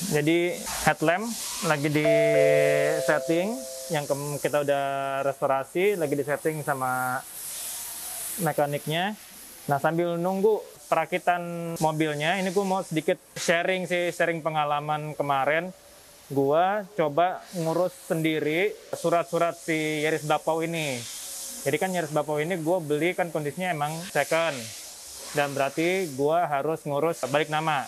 Jadi headlamp lagi di setting, yang kita udah restorasi, lagi di setting sama mekaniknya. Nah, sambil nunggu perakitan mobilnya, ini gue mau sedikit sharing pengalaman kemarin. Gue coba ngurus sendiri surat-surat si Yaris Bapau ini. Jadi kan Yaris Bapau ini gue beli kan kondisinya emang second. Dan berarti gue harus ngurus balik nama.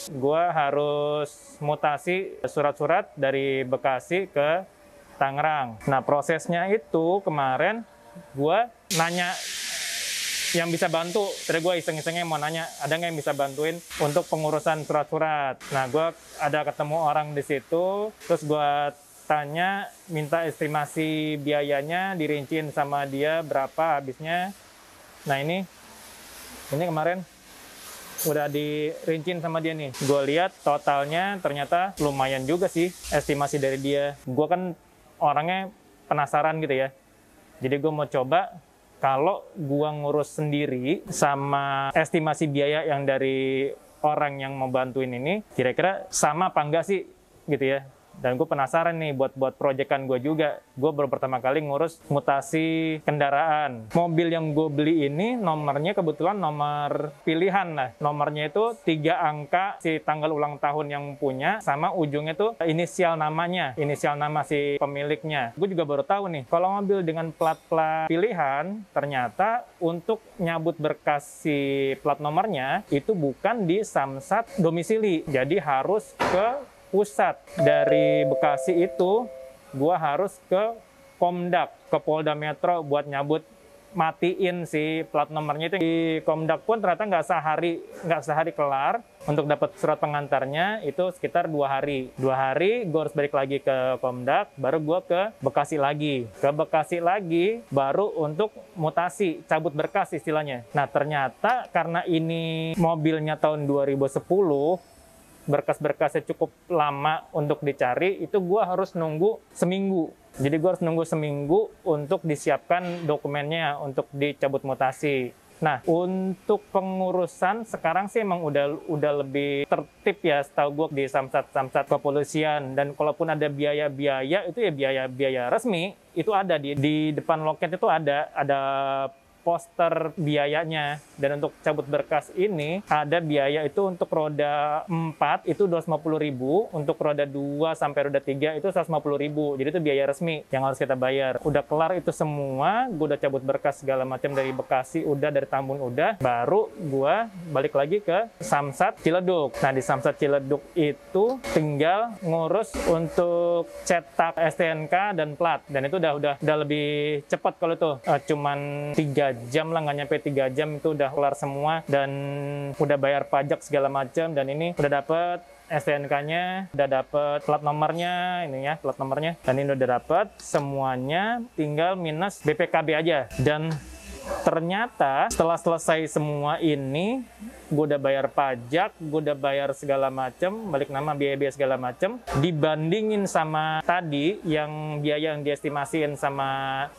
Gue harus mutasi surat-surat dari Bekasi ke Tangerang. Nah, prosesnya itu kemarin gue nanya yang bisa bantu. Terus gue iseng-isengnya mau nanya, ada nggak yang bisa bantuin untuk pengurusan surat-surat. Nah, gue ada ketemu orang di situ, terus gue tanya, minta estimasi biayanya, dirinciin sama dia berapa habisnya. Nah, ini kemarin udah dirinciin sama dia nih. Gue lihat totalnya ternyata lumayan juga sih estimasi dari dia. Gue kan orangnya penasaran gitu ya. Jadi gue mau coba kalau gue ngurus sendiri sama estimasi biaya yang dari orang yang mau bantuin ini, kira-kira sama apa enggak sih gitu ya. Dan gue penasaran nih buat proyekan gue juga. Gue baru pertama kali ngurus mutasi kendaraan. Mobil yang gue beli ini nomornya kebetulan nomor pilihan lah. Nomornya itu 3 angka si tanggal ulang tahun yang punya sama ujungnya tuh inisial namanya, inisial nama si pemiliknya. Gue juga baru tahu nih, kalau mobil dengan plat-plat pilihan, ternyata untuk nyabut berkas si plat nomornya itu bukan di Samsat domisili. Jadi harus ke pusat. Dari Bekasi itu gua harus ke Komdak, ke Polda Metro buat nyabut matiin si plat nomornya itu. Di Komdak pun ternyata nggak sehari kelar. Untuk dapat surat pengantarnya itu sekitar 2 hari. 2 hari gue harus balik lagi ke Komdak, baru gue ke Bekasi lagi. Ke Bekasi lagi baru untuk mutasi, cabut berkas istilahnya. Nah, ternyata karena ini mobilnya tahun 2010, berkas-berkasnya cukup lama untuk dicari, itu gue harus nunggu seminggu. Jadi gue harus nunggu seminggu untuk disiapkan dokumennya untuk dicabut mutasi. Nah, untuk pengurusan sekarang sih emang udah lebih tertib ya, setahu gue di Samsat kepolisian. Dan kalaupun ada biaya-biaya, itu ya biaya-biaya resmi, itu ada di depan loket itu ada poster biayanya. Dan untuk cabut berkas ini ada biaya itu untuk roda 4 itu 250.000, untuk roda 2 sampai roda 3 itu 150.000. Jadi itu biaya resmi yang harus kita bayar. Udah kelar itu semua, gue udah cabut berkas segala macam dari Bekasi udah, dari Tambun udah, baru gue balik lagi ke Samsat Ciledug. Nah, di Samsat Ciledug itu tinggal ngurus untuk cetak STNK dan plat, dan itu udah lebih cepat kalau itu. Cuman 3 jam lah, nggak nyampe 3 jam itu udah kelar semua, dan udah bayar pajak segala macam, dan ini udah dapet STNK-nya, udah dapet plat nomornya, ini ya plat nomornya, dan ini udah dapet semuanya, tinggal minus BPKB aja. Dan ternyata setelah selesai semua ini, gue udah bayar pajak, gue udah bayar segala macem, balik nama, biaya-biaya segala macem, dibandingin sama tadi yang biaya yang diestimasiin sama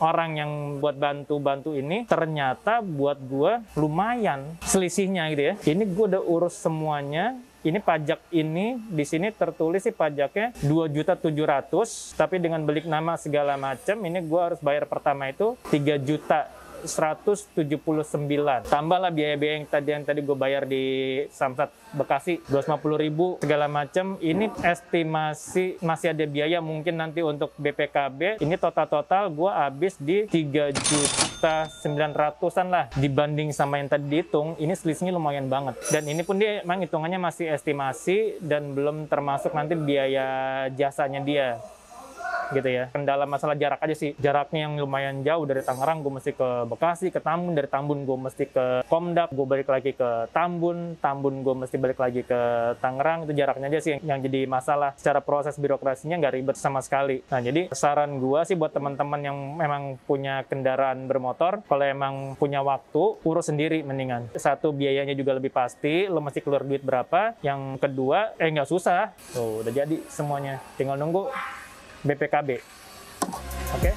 orang yang buat bantu ini, ternyata buat gue lumayan selisihnya gitu ya. Ini gue udah urus semuanya. Ini pajak ini di sini tertulis sih pajaknya 2.700.000, tapi dengan balik nama segala macem, ini gue harus bayar pertama itu 3.179. Tambahlah biaya-biaya yang tadi gue bayar di Samsat Bekasi 250.000 segala macam. Ini estimasi masih ada biaya mungkin nanti untuk BPKB. Ini total gue habis di 3.900.000-an lah. Dibanding sama yang tadi dihitung, ini selisihnya lumayan banget. Dan ini pun dia emang hitungannya masih estimasi dan belum termasuk nanti biaya jasanya dia. Gitu ya. Kendala masalah jarak aja sih. Jaraknya yang lumayan jauh, dari Tangerang gue mesti ke Bekasi, ke Tambun, dari Tambun gue mesti ke Komdak, gue balik lagi ke Tambun gue mesti balik lagi ke Tangerang. Itu jaraknya aja sih yang jadi masalah. Secara proses birokrasinya nggak ribet sama sekali. Nah, jadi saran gue sih buat teman-teman yang memang punya kendaraan bermotor, kalau emang punya waktu, urus sendiri mendingan. Satu, biayanya juga lebih pasti, lo mesti keluar duit berapa. Yang kedua, nggak susah. Tuh, udah jadi semuanya. Tinggal nunggu BPKB. Oke.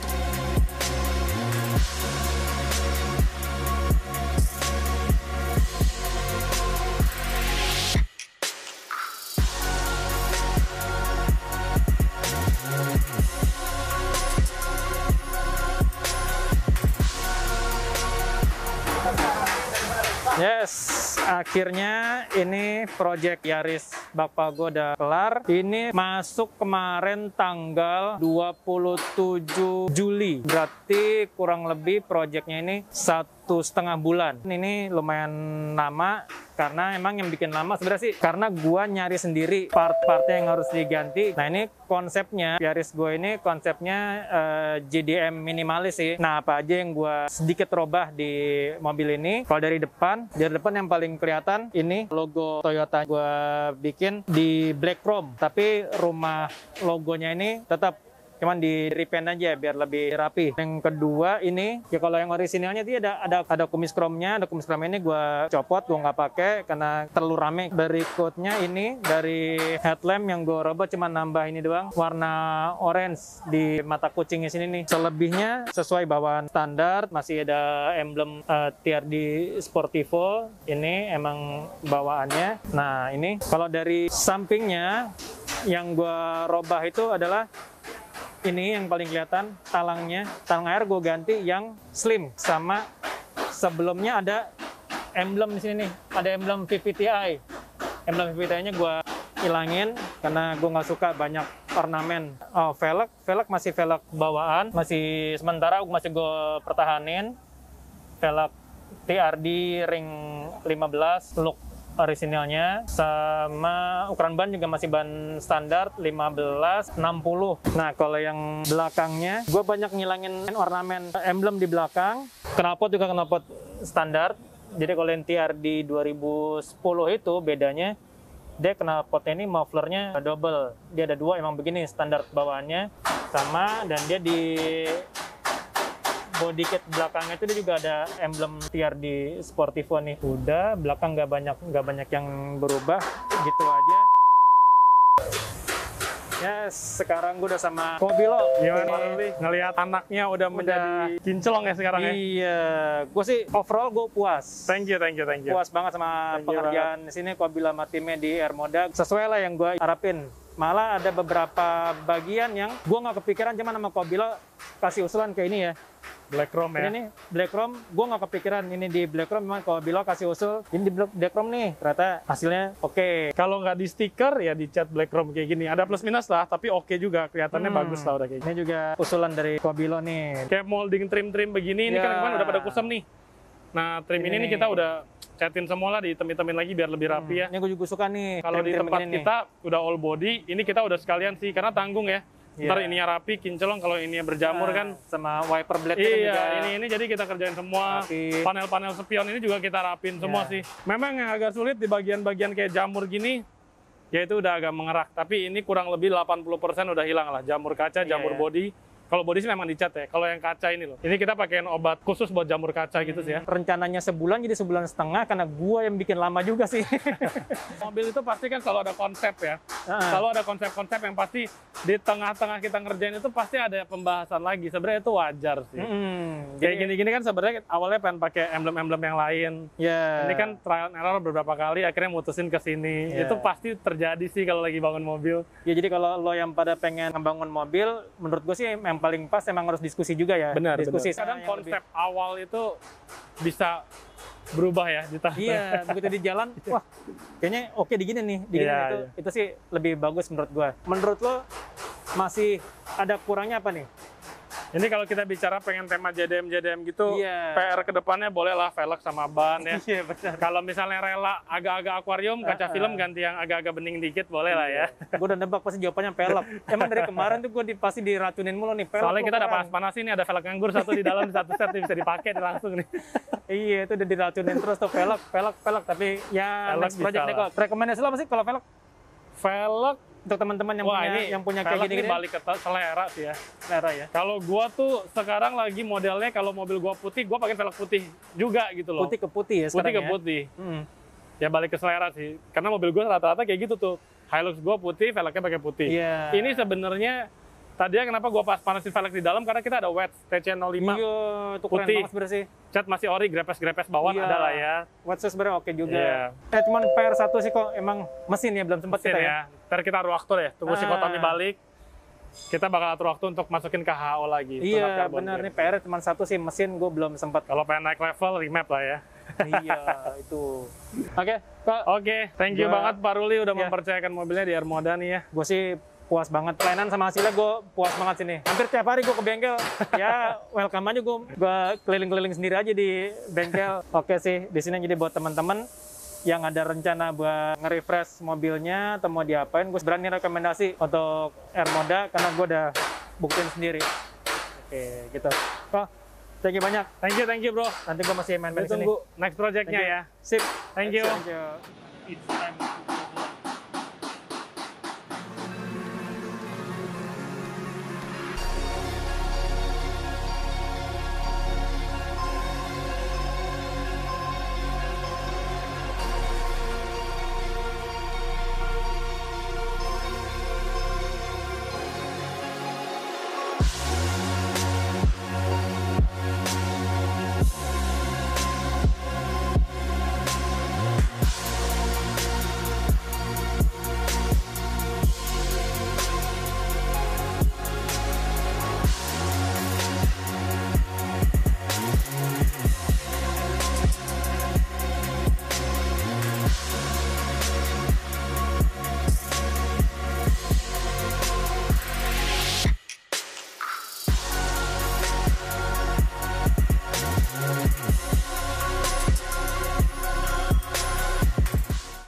Yes, akhirnya ini project Yaris Bapak gue udah kelar. Ini masuk kemarin tanggal 27 Juli. Berarti kurang lebih projectnya ini 1,5 bulan. Ini lumayan lama karena emang yang bikin lama sebenarnya sih karena gua nyari sendiri part-partnya yang harus diganti. Nah ini konsepnya Yaris gue ini konsepnya JDM minimalis sih. Nah apa aja yang gua sedikit robah di mobil ini? Kalau dari depan yang paling kelihatan ini logo Toyota gua bikin di black chrome, tapi rumah logonya ini tetap cuman di repaint aja biar lebih rapi. Yang kedua ini ya kalau yang orisinalnya dia ada kumis chrome-nya, ada kumis chrome ini gua copot, gua nggak pakai karena terlalu rame. Berikutnya ini dari headlamp yang gua robot cuma nambah ini doang, warna orange di mata kucingnya sini nih. Selebihnya sesuai bawaan standar, masih ada emblem TRD Sportivo. Ini emang bawaannya. Nah ini kalau dari sampingnya yang gua robah itu adalah ini yang paling kelihatan talangnya, talang air gue ganti yang slim, sama sebelumnya ada emblem di sini nih, ada emblem VVTi. Emblem VVTi-nya gue hilangin karena gue nggak suka banyak ornamen. Oh, velg masih velg bawaan, masih sementara masih gue pertahanin. Velg TRD ring 15 look orisinalnya, sama ukuran ban juga masih ban standar 15/60. Nah kalau yang belakangnya gue banyak ngilangin ornamen emblem di belakang. Knalpot juga knalpot standar, jadi kalau yang TRD 2010 itu bedanya dia knalpotnya ini mufflernya double, dia ada dua emang begini standar bawaannya sama, dan dia di body kit belakangnya itu dia juga ada emblem TRD Sportivo nih. Udah, belakang nggak banyak yang berubah, gitu aja. Yes, sekarang gue udah sama Kobilo. Gimana nih ngelihat anaknya udah menjadi kinclong ya sekarang ya? Iya, gue sih overall gue puas. Thank you. Puas banget sama pengerjaan di sini Kobilo sama timnya di Airmoda. Sesuai lah yang gue harapin. Malah ada beberapa bagian yang gue nggak kepikiran, cuman sama Kobilo kasih usulan kayak ini ya. Black chrome ya? Ini nih, black chrome, gue nggak kepikiran ini di black chrome, memang kalau Bilo kasih usul, ini di black chrome nih, ternyata hasilnya oke. Kalau nggak di stiker, ya di cat black chrome kayak gini. Ada plus minus lah, tapi oke juga, kelihatannya bagus lah udah kayak gini. Ini juga usulan dari Kobilo nih. Kayak molding trim-trim begini, ini kan kemarin udah pada kusam nih. Nah, trim ini nih kita udah catin semua lah, dihitam-hitamin lagi biar lebih rapi ya. Ini gue juga suka nih. Kalau di tempat kita udah all body, ini kita udah sekalian sih, karena tanggung ya. Ntar ininya rapi, kinclong, kalau ininya berjamur kan. Sama wiper blade-nya iya, juga. ini jadi kita kerjain semua. Panel-panel spion ini juga kita rapin semua sih. Memang yang agak sulit di bagian-bagian kayak jamur gini, ya itu udah agak mengerak. Tapi ini kurang lebih 80% udah hilang lah. Jamur kaca, jamur body. Kalau body sih memang dicat ya. Kalau yang kaca ini loh. Ini kita pakein obat khusus buat jamur kaca gitu sih ya. Rencananya sebulan jadi sebulan setengah karena gua yang bikin lama juga sih. Mobil itu pasti kan selalu ada konsep ya. Selalu ada konsep-konsep yang pasti di tengah-tengah kita ngerjain itu pasti ada pembahasan lagi. Sebenarnya itu wajar sih. Kayak gini-gini kan sebenarnya awalnya pengen pakai emblem-emblem yang lain. Ini kan trial and error beberapa kali akhirnya mutusin ke sini. Itu pasti terjadi sih kalau lagi bangun mobil. Ya jadi kalau lo yang pada pengen membangun mobil, menurut gue sih yang paling pas emang harus diskusi juga ya. Benar, diskusi. Kadang konsep awal itu bisa berubah ya di tahap. Iya, begitu di jalan, wah kayaknya oke di gini nih, itu sih lebih bagus menurut gua. Menurut lo masih ada kurangnya apa nih? Ini kalau kita bicara pengen tema JDM gitu, PR kedepannya bolehlah velg sama ban ya. Iya benar. Kalau misalnya rela agak-agak akuarium, kaca film ganti yang agak-agak bening dikit boleh lah ya. Gue udah nebak pasti jawabannya velg. Emang dari kemarin tuh gue pasti diracunin mulu nih velg. Soalnya kita udah panas-panas ini ada velg nganggur satu di dalam, satu set bisa dipakai langsung nih. Iya itu udah diracunin terus tuh velg. Tapi ya next project nih kok. Rekomendasi lo apa sih kalau velg? Velg untuk teman-teman yang punya kayak gini balik ke selera sih ya. Selera ya. Kalau gua tuh sekarang lagi modelnya kalau mobil gua putih, gua pakai velg putih juga gitu loh. Putih ke putih ya sekarang. Putih ke putih. Ya balik ke selera sih. Karena mobil gua rata-rata kayak gitu tuh. Hilux gua putih, velgnya pakai putih. Ini sebenarnya tadinya kenapa gua panasin velg di dalam karena kita ada WETS TC05 itu keren banget sebenarnya sih. Cat masih ori, grepes bawaan ada lah ya. WETS sebenarnya oke juga. Cuman PR1 sih kok emang mesin ya belum sempat kita ya. Ntar kita atur waktu ya, tunggu si Kotomi balik. Kita bakal atur waktu untuk masukin ke HO lagi. Iya benar nih PR cuma satu sih mesin gue belum sempat. Kalau pengen naik level remap lah ya. Iya, itu. Oke, Pak. Oke, thank you banget Pak Ruli udah Iya. mempercayakan mobilnya di Armoda nih ya. Gue sih puas banget. Pelayanan sama hasilnya gue puas banget sini. Hampir tiap hari gue ke bengkel. Ya, welcome aja gue keliling-keliling sendiri aja di bengkel. Oke sih, di sini jadi buat teman-teman yang ada rencana buat nge-refresh mobilnya atau mau diapain, gue berani rekomendasi untuk Armoda karena gue udah buktiin sendiri. Oke, gitu. Oh, thank you banyak. Thank you bro. Nanti gue masih main-main sini. Ditunggu next projectnya ya. Sip. Thank you. Thank you. It's time.